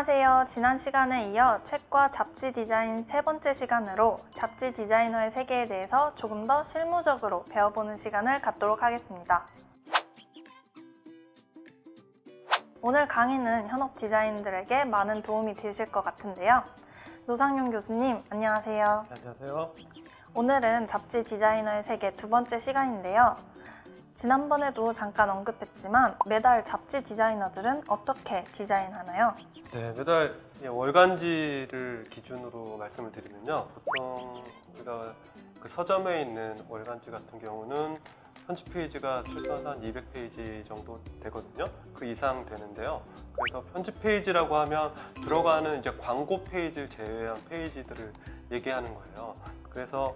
안녕하세요. 지난 시간에 이어 책과 잡지 디자인 세 번째 시간으로 잡지 디자이너의 세계에 대해서 조금 더 실무적으로 배워보는 시간을 갖도록 하겠습니다. 오늘 강의는 현업 디자인들에게 많은 도움이 되실 것 같은데요. 노상용 교수님, 안녕하세요. 안녕하세요. 오늘은 잡지 디자이너의 세계 두 번째 시간인데요. 지난번에도 잠깐 언급했지만 매달 잡지 디자이너들은 어떻게 디자인하나요? 네, 매달 월간지를 기준으로 말씀을 드리면요. 보통 우리가 그 서점에 있는 월간지 같은 경우는 편집 페이지가 최소한 한 200페이지 정도 되거든요. 그 이상 되는데요. 그래서 편집 페이지라고 하면 들어가는 이제 광고 페이지를 제외한 페이지들을 얘기하는 거예요. 그래서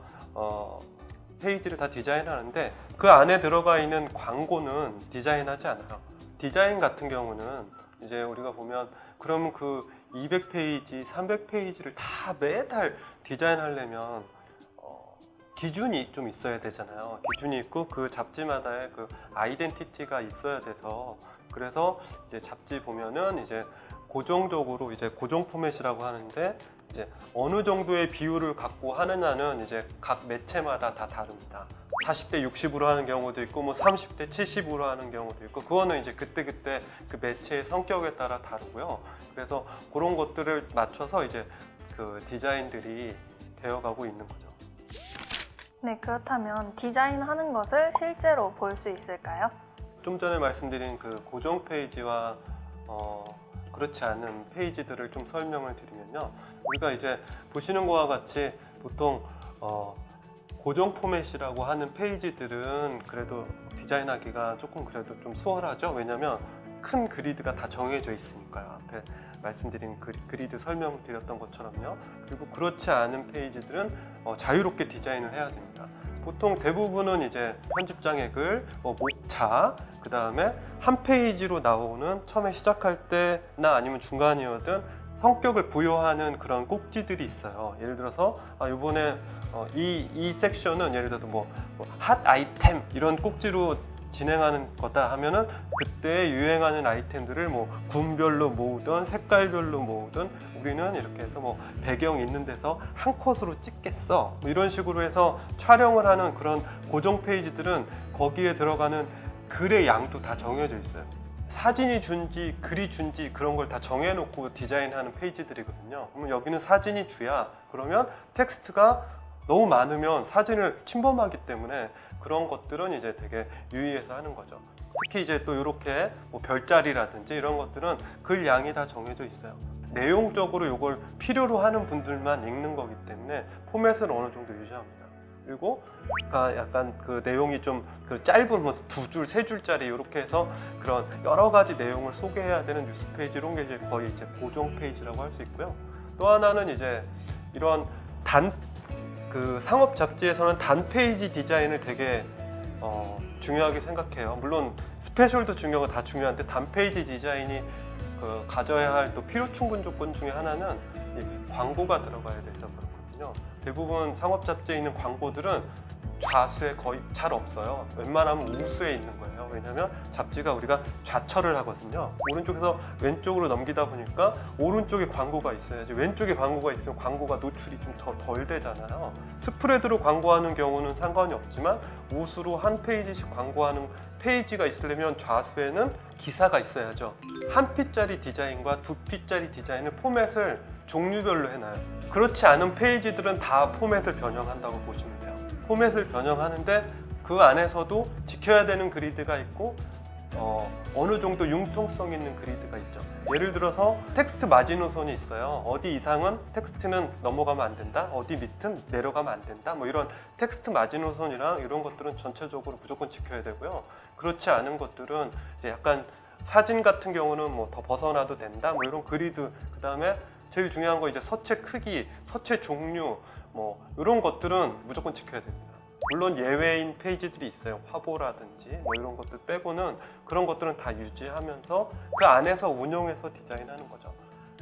페이지를 다 디자인하는데 그 안에 들어가 있는 광고는 디자인하지 않아요. 디자인 같은 경우는 이제 우리가 보면 그러면 그 200페이지, 300페이지를 다 매달 디자인하려면 기준이 좀 있어야 되잖아요. 기준이 있고 그 잡지마다의 그 아이덴티티가 있어야 돼서 그래서 이제 잡지 보면은 이제 고정적으로 이제 고정 포맷이라고 하는데 이제 어느 정도의 비율을 갖고 하느냐는 이제 각 매체마다 다 다릅니다. 40대 60으로 하는 경우도 있고 뭐 30대 70으로 하는 경우도 있고 그거는 이제 그때그때 그 매체의 성격에 따라 다르고요. 그래서 그런 것들을 맞춰서 이제 그 디자인들이 되어가고 있는 거죠. 네, 그렇다면 디자인하는 것을 실제로 볼 수 있을까요? 좀 전에 말씀드린 그 고정 페이지와 그렇지 않은 페이지들을 좀 설명을 드리면요. 우리가 이제 보시는 것과 같이 보통 고정 포맷이라고 하는 페이지들은 그래도 디자인하기가 조금 그래도 좀 수월하죠. 왜냐하면 큰 그리드가 다 정해져 있으니까요. 앞에 말씀드린 그리드 설명드렸던 것처럼요. 그리고 그렇지 않은 페이지들은 자유롭게 디자인을 해야 됩니다. 보통 대부분은 이제 편집장의 글, 목차, 그 다음에 한 페이지로 나오는 처음에 시작할 때나 아니면 중간이어든 성격을 부여하는 그런 꼭지들이 있어요. 예를 들어서 이번에 이 섹션은 예를 들어서 핫 아이템 이런 꼭지로 진행하는 거다 하면은 그때 유행하는 아이템들을 군별로 모으든 색깔별로 모으든 우리는 이렇게 해서 배경 있는 데서 한 컷으로 찍겠어 이런 식으로 해서 촬영을 하는 그런 고정 페이지들은 거기에 들어가는 글의 양도 다 정해져 있어요. 사진이 준지 글이 준지 그런 걸 다 정해놓고 디자인하는 페이지들이거든요. 그러면 여기는 사진이 주야. 그러면 텍스트가 너무 많으면 사진을 침범하기 때문에 그런 것들은 이제 되게 유의해서 하는 거죠. 특히 이제 또 이렇게 별자리라든지 이런 것들은 글 양이 다 정해져 있어요. 내용적으로 이걸 필요로 하는 분들만 읽는 거기 때문에 포맷을 어느 정도 유지합니다. 그리고 약간 그 내용이 좀 짧은 두 줄, 세 줄짜리 이렇게 해서 그런 여러 가지 내용을 소개해야 되는 뉴스 페이지 이런 게 이제 거의 이제 고정 페이지라고 할 수 있고요. 또 하나는 이제 이런 상업 잡지에서는 단 페이지 디자인을 되게 중요하게 생각해요. 물론 스페셜도 중요하고 다 중요한데 단 페이지 디자인이 가져야 할 또 필요 충분 조건 중에 하나는 이 광고가 들어가야 돼서 그렇거든요. 대부분 상업 잡지에 있는 광고들은 좌수에 거의 잘 없어요. 웬만하면 우수에 있는 거예요. 왜냐하면 잡지가 우리가 좌철을 하거든요. 오른쪽에서 왼쪽으로 넘기다 보니까 오른쪽에 광고가 있어야지. 왼쪽에 광고가 있으면 광고가 노출이 좀 덜 되잖아요. 스프레드로 광고하는 경우는 상관이 없지만 우수로 한 페이지씩 광고하는 페이지가 있으려면 좌수에는 기사가 있어야죠. 한 피짜리 디자인과 두 피짜리 디자인을 포맷을 종류별로 해놔요. 그렇지 않은 페이지들은 다 포맷을 변형한다고 보시면 돼요. 포맷을 변형하는데 그 안에서도 지켜야 되는 그리드가 있고 어느 정도 융통성 있는 그리드가 있죠. 예를 들어서 텍스트 마지노선이 있어요. 어디 이상은 텍스트는 넘어가면 안 된다. 어디 밑은 내려가면 안 된다. 이런 텍스트 마지노선이랑 이런 것들은 전체적으로 무조건 지켜야 되고요. 그렇지 않은 것들은 이제 약간 사진 같은 경우는 더 벗어나도 된다. 이런 그리드. 그 다음에 제일 중요한 거 이제 서체 크기, 서체 종류 이런 것들은 무조건 지켜야 됩니다. 물론 예외인 페이지들이 있어요. 화보라든지 이런 것들 빼고는 그런 것들은 다 유지하면서 그 안에서 운용해서 디자인하는 거죠.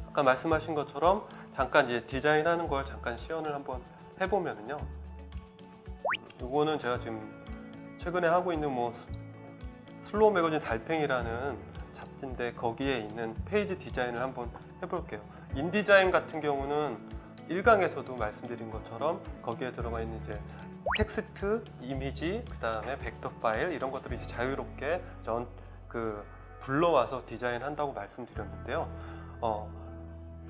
아까 말씀하신 것처럼 잠깐 이제 디자인하는 걸 잠깐 시연을 한번 해보면은요. 이거는 제가 지금 최근에 하고 있는 슬로우 매거진 달팽이라는 잡지인데 거기에 있는 페이지 디자인을 한번 해볼게요. 인디자인 같은 경우는 1강에서도 말씀드린 것처럼 거기에 들어가 있는 이제 텍스트, 이미지, 그 다음에 벡터 파일 이런 것들을 이제 자유롭게 불러와서 디자인한다고 말씀드렸는데요.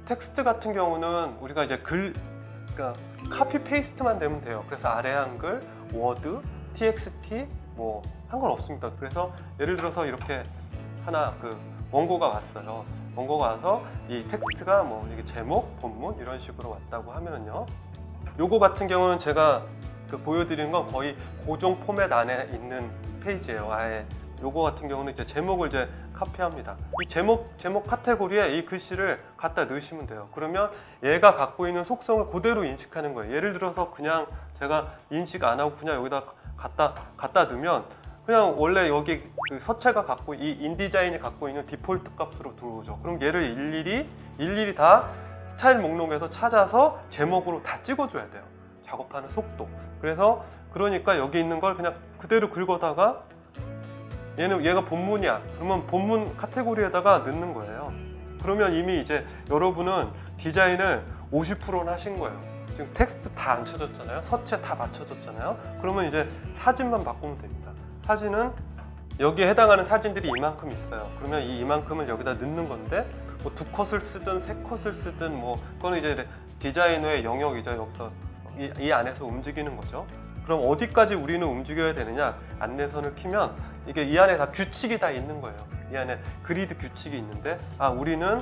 텍스트 같은 경우는 우리가 이제 그러니까 카피 페이스트만 되면 돼요. 그래서 아래 한글, 워드, txt 뭐 상관없습니다. 그래서 예를 들어서 이렇게 하나 원고가 왔어요. 원고가 와서 이 텍스트가 뭐 이게 제목, 본문 이런 식으로 왔다고 하면은요. 요거 같은 경우는 제가 보여드리는 건 거의 고정 포맷 안에 있는 페이지예요. 아예 요거 같은 경우는 이제 제목을 이제 카피합니다. 이 제목 카테고리에 이 글씨를 갖다 넣으시면 돼요. 그러면 얘가 갖고 있는 속성을 그대로 인식하는 거예요. 예를 들어서 그냥 제가 인식 안 하고 그냥 여기다 갖다 넣으면 그냥 원래 여기 서체가 갖고 이 인디자인이 갖고 있는 디폴트 값으로 들어오죠. 그럼 얘를 일일이 다 스타일 목록에서 찾아서 제목으로 다 찍어줘야 돼요. 작업하는 속도. 그러니까 여기 있는 걸 그냥 그대로 긁어다가 얘가 본문이야. 그러면 본문 카테고리에다가 넣는 거예요. 그러면 이미 이제 여러분은 디자인을 50%는 하신 거예요. 지금 텍스트 다 안 쳐졌잖아요. 서체 다 맞춰졌잖아요. 그러면 이제 사진만 바꾸면 됩니다. 사진은 여기에 해당하는 사진들이 이만큼 있어요. 그러면 이만큼을 여기다 넣는 건데 뭐 2컷을 쓰든 3컷을 쓰든 뭐 그거는 이제 디자이너의 영역이죠. 여기서 이 안에서 움직이는 거죠. 그럼 어디까지 우리는 움직여야 되느냐? 안내선을 키면 이게 이 안에 다 규칙이 다 있는 거예요. 이 안에 그리드 규칙이 있는데 우리는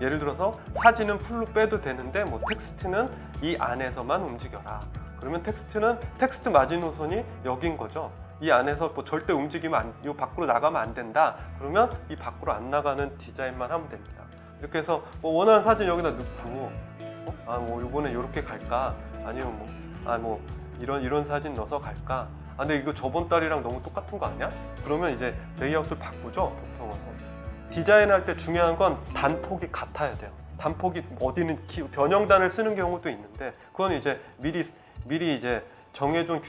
예를 들어서 사진은 풀로 빼도 되는데 뭐 텍스트는 이 안에서만 움직여라. 그러면 텍스트 마지노선이 여긴 거죠. 이 안에서 뭐 절대 움직이면 이 밖으로 나가면 안 된다. 그러면 이 밖으로 안 나가는 디자인만 하면 됩니다. 이렇게 해서 뭐 원하는 사진 여기다 넣고 뭐 이번에 이렇게 갈까? 아니면 뭐 이런 사진 넣어서 갈까? 근데 이거 저번 달이랑 너무 똑같은 거 아니야? 그러면 이제 레이아웃을 바꾸죠, 보통은. 디자인할 때 중요한 건 단폭이 같아야 돼요. 단폭이 어디는 변형단을 쓰는 경우도 있는데 그건 이제 미리 이제 정해준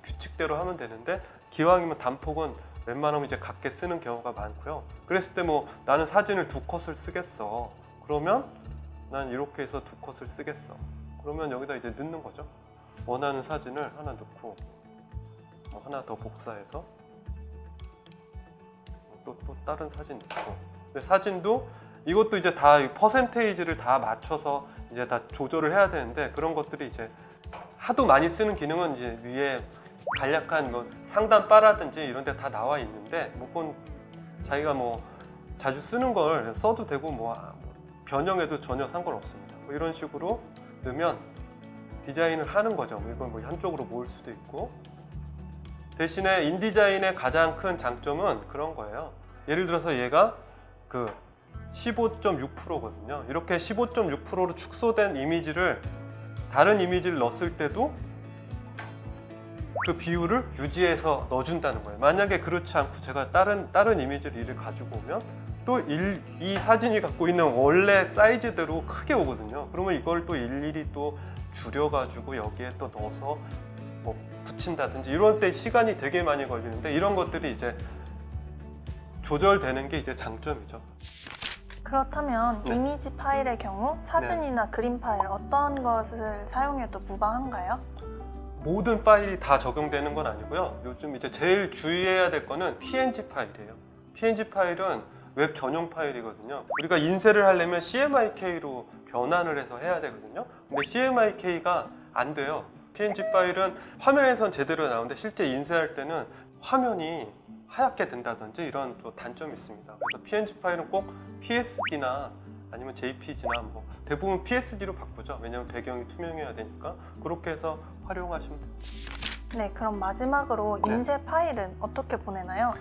규칙대로 하면 되는데 기왕이면 단폭은 웬만하면 이제 같게 쓰는 경우가 많고요. 그랬을 때 뭐 나는 사진을 2컷을 쓰겠어. 그러면 난 이렇게 해서 2컷을 쓰겠어. 그러면 여기다 이제 넣는 거죠. 원하는 사진을 하나 넣고 하나 더 복사해서 또 다른 사진 넣고. 근데 사진도 이것도 이제 다 퍼센테이지를 다 맞춰서 이제 다 조절을 해야 되는데 그런 것들이 이제 하도 많이 쓰는 기능은 이제 위에 간략한 뭐 상단 바라든지 이런 데 다 나와 있는데 그건 자기가 뭐 자주 쓰는 걸 써도 되고 뭐 변형해도 전혀 상관없습니다. 뭐 이런 식으로 넣으면 디자인을 하는 거죠. 이건 뭐 한쪽으로 모을 수도 있고. 대신에 인디자인의 가장 큰 장점은 그런 거예요. 예를 들어서 얘가 15.6%거든요. 이렇게 15.6%로 축소된 이미지를 다른 이미지를 넣었을 때도 그 비율을 유지해서 넣어준다는 거예요. 만약에 그렇지 않고 제가 다른 이미지를 가지고 오면 또 이 사진이 갖고 있는 원래 사이즈대로 크게 오거든요. 그러면 이걸 또 일일이 또 줄여가지고 여기에 또 넣어서 뭐 붙인다든지 이런 때 시간이 되게 많이 걸리는데 이런 것들이 이제 조절되는 게 이제 장점이죠. 그렇다면 네. 이미지 파일의 경우 사진이나 그림 파일 어떤 것을 사용해도 무방한가요? 모든 파일이 다 적용되는 건 아니고요. 요즘 이제 제일 주의해야 될 거는 PNG 파일이에요. PNG 파일은 웹 전용 파일이거든요. 우리가 인쇄를 하려면 CMYK로 변환을 해서 해야 되거든요. 근데 CMYK가 안 돼요. PNG 파일은 화면에선 제대로 나오는데 실제 인쇄할 때는 화면이 하얗게 된다든지 이런 또 단점이 있습니다. 그래서 PNG 파일은 꼭 PSD나 아니면 JPG나 뭐 대부분 PSD로 바꾸죠. 왜냐하면 배경이 투명해야 되니까 그렇게 해서 활용하시면 됩니다. 네, 그럼 마지막으로 네. 인쇄 파일은 어떻게 보내나요?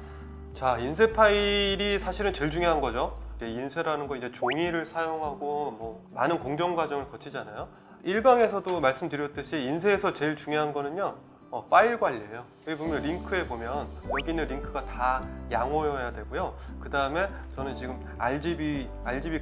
자, 인쇄 파일이 사실은 제일 중요한 거죠. 인쇄라는 거 이제 종이를 사용하고 뭐 많은 공정 과정을 거치잖아요. 1강에서도 말씀드렸듯이 인쇄에서 제일 중요한 거는요. 파일 관리예요. 여기 보면 링크에 보면 여기 있는 링크가 다 양호여야 되고요. 그 다음에 저는 지금 RGB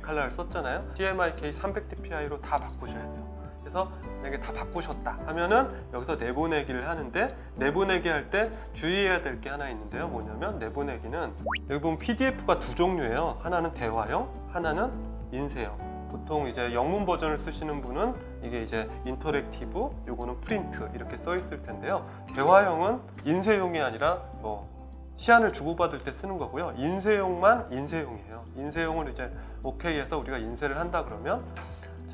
컬러를 썼잖아요. CMYK 300dpi로 다 바꾸셔야 돼요. 그래서 만약에 다 바꾸셨다 하면은 여기서 내보내기를 하는데, 내보내기 할 때 주의해야 될 게 하나 있는데요. 뭐냐면 내보내기는 여기 보면 PDF가 두 종류예요. 하나는 대화형, 하나는 인쇄형. 보통 이제 영문 버전을 쓰시는 분은 이게 이제 인터랙티브, 요거는 프린트 이렇게 써 있을 텐데요. 대화형은 인쇄용이 아니라 뭐 시안을 주고받을 때 쓰는 거고요. 인쇄용만 인쇄용이에요. 인쇄용을 이제 오케이 해서 우리가 인쇄를 한다 그러면,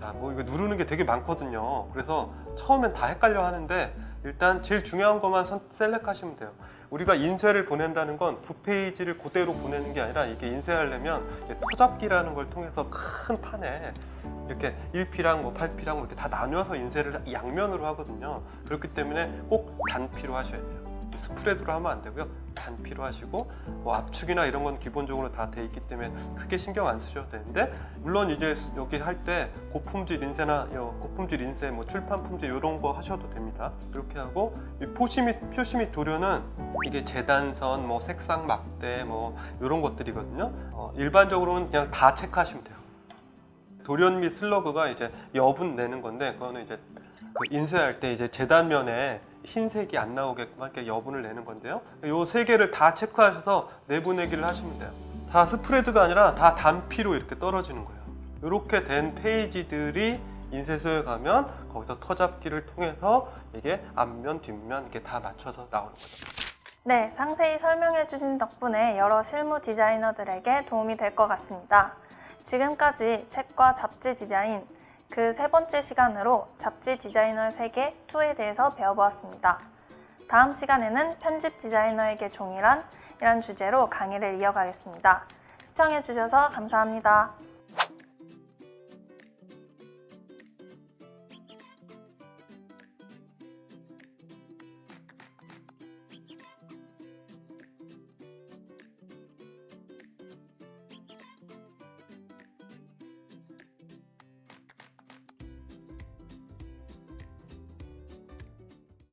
자, 뭐 이거 누르는 게 되게 많거든요. 그래서 처음엔 다 헷갈려 하는데 일단 제일 중요한 것만 셀렉하시면 돼요. 우리가 인쇄를 보낸다는 건 두 페이지를 그대로 보내는 게 아니라, 이게 인쇄하려면 이제 터잡기라는 걸 통해서 큰 판에 이렇게 1피랑 뭐 8피랑 이렇게 다 나누어서 인쇄를 양면으로 하거든요. 그렇기 때문에 꼭 단피로 하셔야 돼요. 스프레드로 하면 안 되고요. 단피로 하시고, 뭐 압축이나 이런 건 기본적으로 다 돼 있기 때문에 크게 신경 안 쓰셔도 되는데, 물론 이제 여기 할 때 고품질 인쇄나 고품질 인쇄, 뭐 출판 품질 이런 거 하셔도 됩니다. 그렇게 하고, 이 표시 및 도료는 이게 재단선, 뭐 색상 막대, 뭐 이런 것들이거든요. 일반적으로는 그냥 다 체크하시면 돼요. 돌연 및 슬러그가 이제 여분 내는 건데, 그거는 이제 그 인쇄할 때 이제 재단면에 흰색이 안 나오게끔 이렇게 여분을 내는 건데요. 요 세 개를 다 체크하셔서 내보내기를 하시면 돼요. 다 스프레드가 아니라 다 단피로 이렇게 떨어지는 거예요. 이렇게 된 페이지들이 인쇄소에 가면 거기서 터잡기를 통해서 이게 앞면, 뒷면 이렇게 다 맞춰서 나오는 거죠. 네, 상세히 설명해 주신 덕분에 여러 실무 디자이너들에게 도움이 될 것 같습니다. 지금까지 책과 잡지 디자인, 그 세 번째 시간으로 잡지 디자이너의 세계 2에 대해서 배워보았습니다. 다음 시간에는 편집 디자이너에게 종이란 이란 주제로 강의를 이어가겠습니다. 시청해 주셔서 감사합니다.